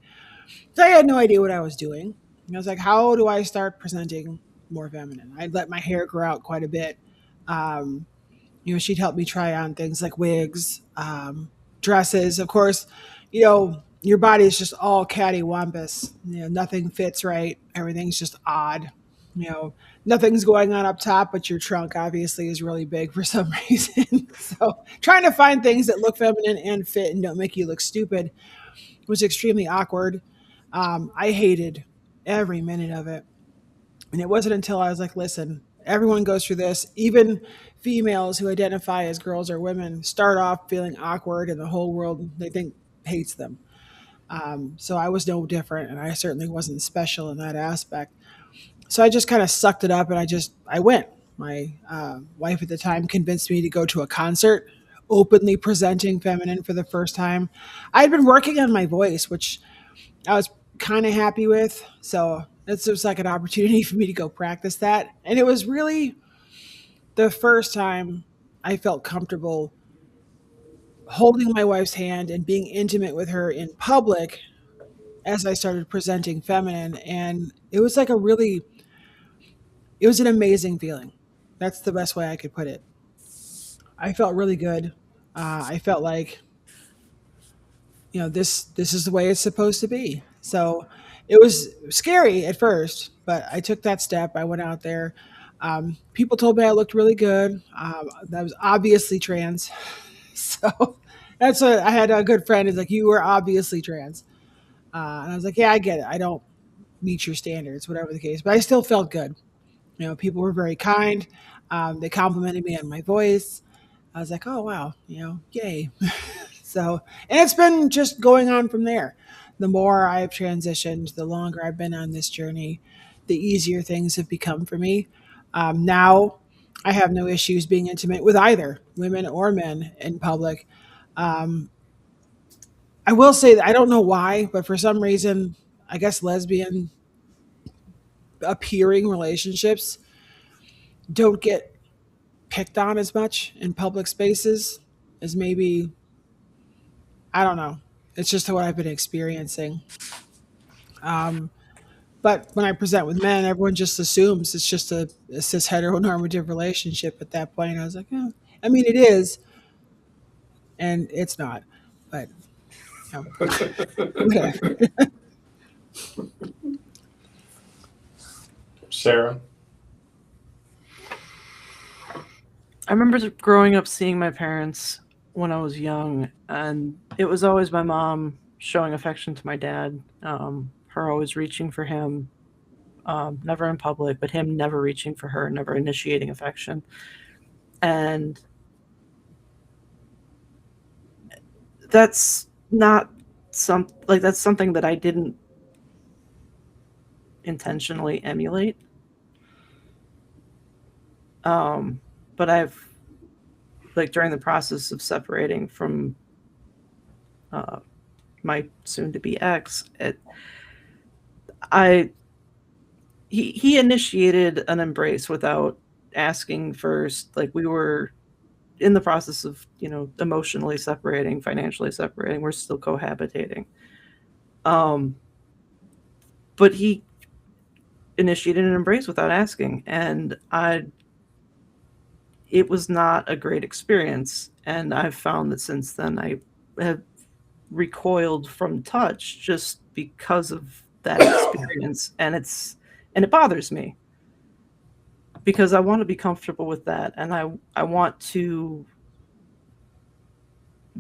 S3: so I had no idea what I was doing. And I was like, how do I start presenting more feminine? I'd let my hair grow out quite a bit. Um, she'd help me try on things like wigs, dresses. Of course, your body is just all cattywampus. Nothing fits right. Everything's just odd. Nothing's going on up top, but your trunk obviously is really big for some reason. So trying to find things that look feminine and fit and don't make you look stupid was extremely awkward. I hated every minute of it. And it wasn't until I was like, listen, everyone goes through this. Even females who identify as girls or women start off feeling awkward, and the whole world, they think, hates them. So I was no different, and I certainly wasn't special in that aspect. So I just kind of sucked it up, and I went. My wife at the time convinced me to go to a concert, openly presenting feminine for the first time. I'd been working on my voice, which I was kind of happy with. So it's just like an opportunity for me to go practice that. And it was really the first time I felt comfortable holding my wife's hand and being intimate with her in public as I started presenting feminine. And it was like it was an amazing feeling. That's the best way I could put it. I felt really good. I felt like, this is the way it's supposed to be. So it was scary at first, but I took that step. I went out there. People told me I looked really good. That was obviously trans. So that's what I had. A good friend is like, "You were obviously trans." And I was like, "Yeah, I get it. I don't meet your standards, whatever the case, but I still felt good." People were very kind. They complimented me on my voice. I was like, oh wow, yay. So, and it's been just going on from there. The more I've transitioned, the longer I've been on this journey, the easier things have become for me. Now, I have no issues being intimate with either women or men in public. Um, I will say that I don't know why, but for some reason, I guess lesbian appearing relationships don't get picked on as much in public spaces as maybe, I don't know. It's just what I've been experiencing. Um, but when I present with men, everyone just assumes it's just a cis heteronormative relationship at that point. I was like, I mean, it is, and it's not, but whatever.
S1: Sarah?
S2: I remember growing up seeing my parents when I was young, and it was always my mom showing affection to my dad, her always reaching for him, never in public, but him never reaching for her, never initiating affection. And that's not that's something that I didn't intentionally emulate. But I've, like, during the process of separating from my soon-to-be ex, he initiated an embrace without asking first. Like, we were in the process of, emotionally separating, financially separating. We're still cohabitating. But he initiated an embrace without asking, and it was not a great experience. And I've found that since then I have recoiled from touch just because of that experience, and it bothers me because I want to be comfortable with that, and I want to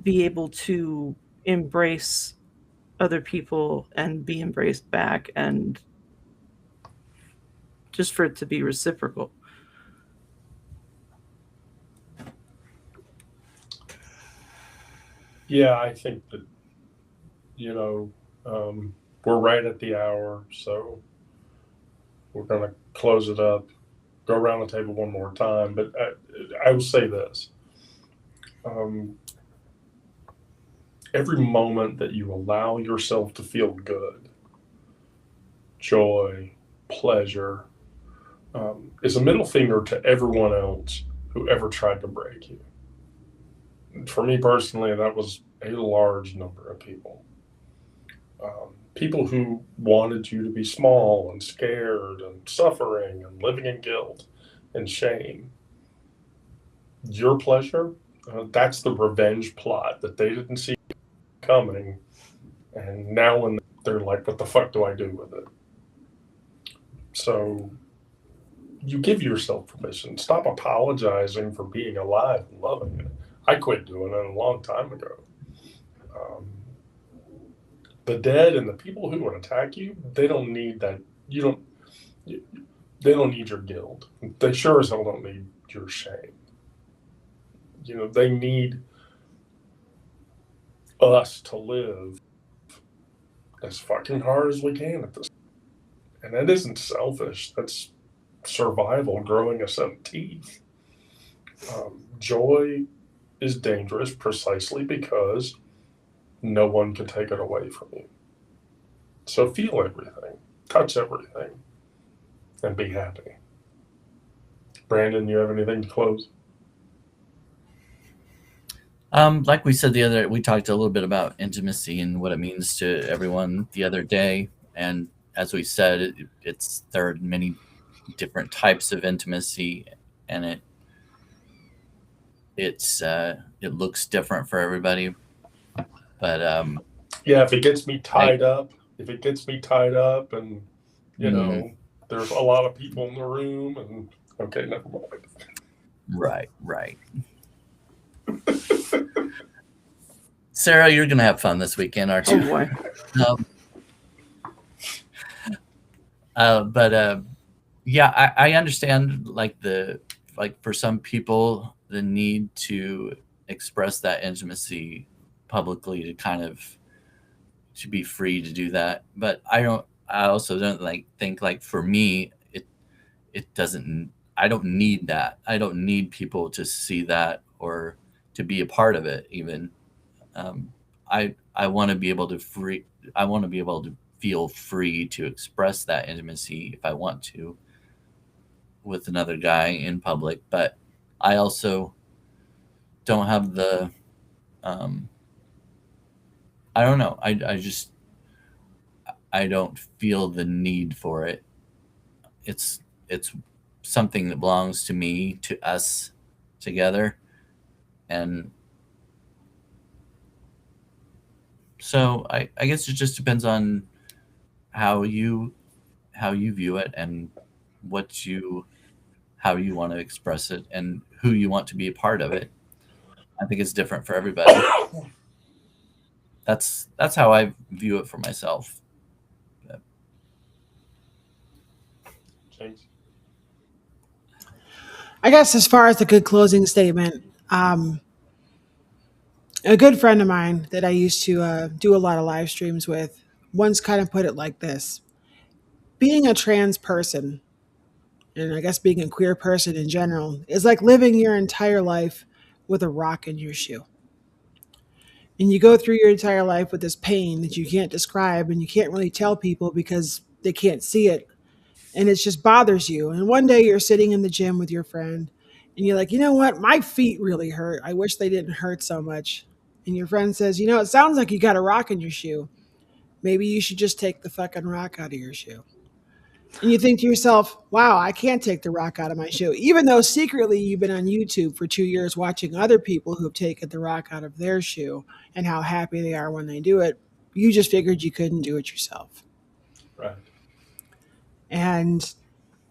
S2: be able to embrace other people and be embraced back, and just for it to be reciprocal.
S1: Yeah, I think that, we're right at the hour, so we're going to close it up, go around the table one more time. But I will say this. Every moment that you allow yourself to feel good, joy, pleasure, is a middle finger to everyone else who ever tried to break you. For me personally, that was a large number of people. People who wanted you to be small and scared and suffering and living in guilt and shame. Your pleasure, that's the revenge plot that they didn't see coming. And now when they're like, what the fuck do I do with it? So you give yourself permission. Stop apologizing for being alive and loving it. I quit doing it a long time ago. The dead and the people who would attack you, they don't need that. They don't need your guilt. They sure as hell don't need your shame. They need us to live as fucking hard as we can at this. And that isn't selfish. That's survival, growing a set of teeth. Joy is dangerous precisely because no one can take it away from you. So feel everything, touch everything, and be happy. Brandon, you have anything to close?
S4: Like we said we talked a little bit about intimacy and what it means to everyone the other day. And as we said, there are many different types of intimacy, and it looks different for everybody. But
S1: yeah, if it gets me tied up, and there's a lot of people in the room, and okay, never mind.
S4: Right. Sarah, you're gonna have fun this weekend, aren't you?
S2: Oh boy.
S4: But yeah, I understand like for some people the need to express that intimacy publicly to kind of to be free to do that. But I also don't think like for me it doesn't I don't need that. I don't need people to see that or to be a part of it even. I want to be able to free I want to be able to feel free to express that intimacy if I want to with another guy in public, but I also don't have the um, I don't know. I just I don't feel the need for it. It's something that belongs to me, to us together, and so I guess it just depends on how you how you view it and what you how you want to express it and who you want to be a part of it. I think it's different for everybody. That's how I view it for myself.
S1: James?
S3: I guess as far as a good closing statement, a good friend of mine that I used to do a lot of live streams with once kind of put it like this: being a trans person, and I guess being a queer person in general, is like living your entire life with a rock in your shoe. And you go through your entire life with this pain that you can't describe and you can't really tell people because they can't see it. And it just bothers you. And one day you're sitting in the gym with your friend and you're like, you know what? My feet really hurt. I wish they didn't hurt so much. And your friend says, you know, it sounds like you got a rock in your shoe. Maybe you should just take the fucking rock out of your shoe. And you think to yourself, wow, I can't take the rock out of my shoe. Even though secretly you've been on YouTube for 2 years watching other people who've taken the rock out of their shoe and how happy they are when they do it, you just figured you couldn't do it yourself.
S1: Right.
S3: And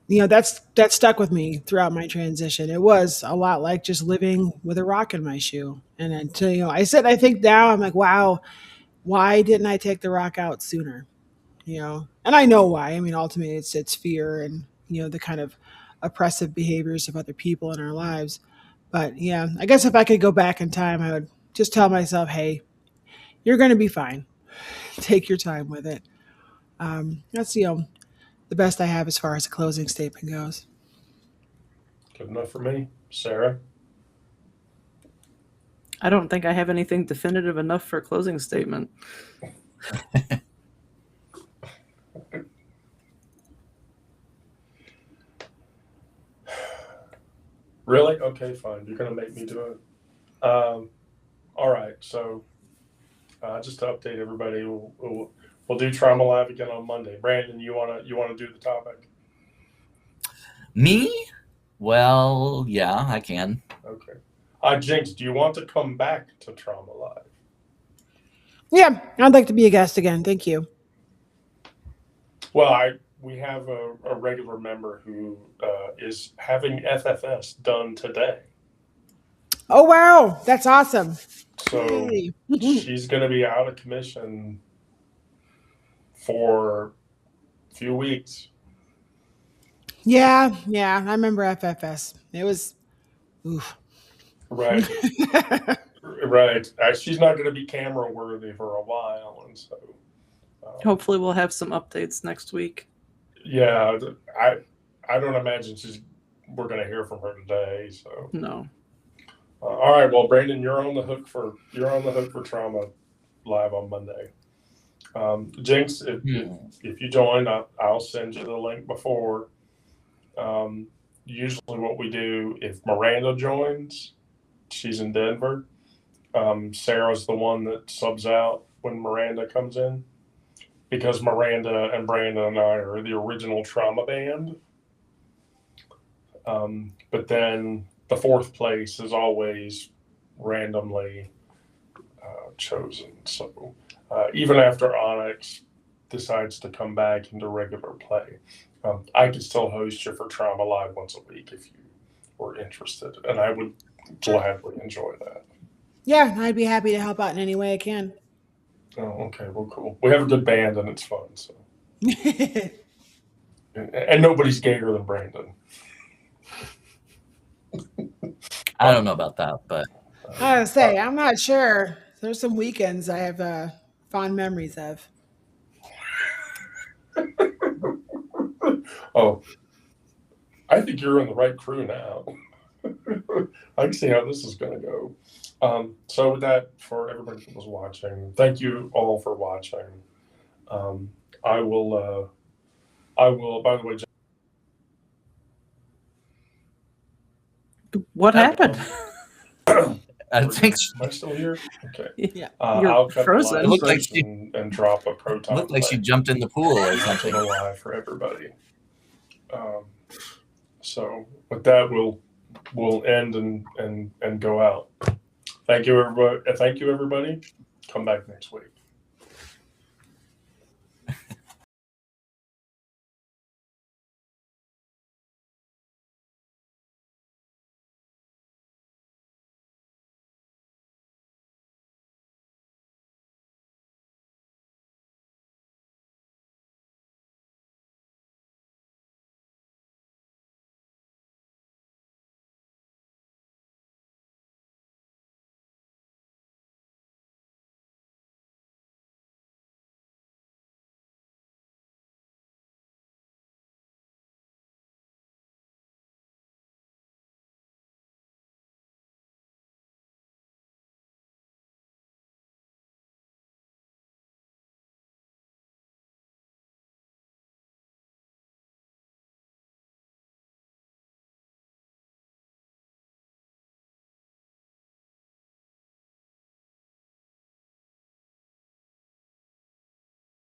S3: that stuck with me throughout my transition. It was a lot like just living with a rock in my shoe. And until I think now I'm like, wow, why didn't I take the rock out sooner? And I know why. I mean, ultimately it's fear and the kind of oppressive behaviors of other people in our lives. But yeah, I guess if I could go back in time, I would just tell myself, hey, you're going to be fine. Take your time with it. That's the best I have as far as a closing statement goes.
S1: Good enough for me. Sarah?
S2: I don't think I have anything definitive enough for a closing statement.
S1: Really? Okay, fine. You're going to make me do it. All right. So just to update everybody, we'll do Trauma Live again on Monday. Brandon, you wanna do the topic?
S4: Me? Well, yeah, I can.
S1: Okay. Jinx, do you want to come back to Trauma Live?
S3: Yeah, I'd like to be a guest again. Thank you.
S1: Well, we have a regular member who is having FFS done today.
S3: Oh, wow. That's awesome.
S1: So
S3: Yay.
S1: she's going to be out of commission for a few weeks.
S3: Yeah, I remember FFS. It was, oof.
S1: Right. Right. She's not going to be camera worthy for a while, and so
S2: Hopefully, we'll have some updates next week.
S1: yeah, I don't imagine we're going to hear from her today. So
S2: No.
S1: All right. Well, Brandon, you're on the hook for Trauma Live on Monday. Jinx, if you join, I'll send you the link before. Usually, what we do if Miranda joins, she's in Denver. Sarah's the one that subs out when Miranda comes in, because Miranda and Brandon and I are the original Trauma band. But then the fourth place is always randomly chosen. So even after Onyx decides to come back into regular play, I could still host you for Trauma Live once a week if you were interested, and I would gladly enjoy that.
S3: Yeah, I'd be happy to help out in any way I can.
S1: Oh, okay. Well, cool. We have a good band and it's fun. So And nobody's gayer than Brandon.
S4: I don't know about that, but
S3: I gotta say, I'm not sure. There's some weekends I have fond memories of.
S1: Oh, I think you're in the right crew now. I can see how this is going to go. So with that, for everybody that was watching, thank you all for watching. I will, by the way,
S2: What happened?
S4: I think
S1: am I still here? Okay.
S2: Yeah,
S1: I'll
S2: you're
S1: cut
S2: frozen.
S1: the
S4: It looked like
S1: live stream and drop a proton
S4: looked like she
S1: link
S4: jumped in the pool or
S1: to
S4: something.
S1: the live for everybody. So with that, we'll end and go out. Thank you, everybody. Come back next week.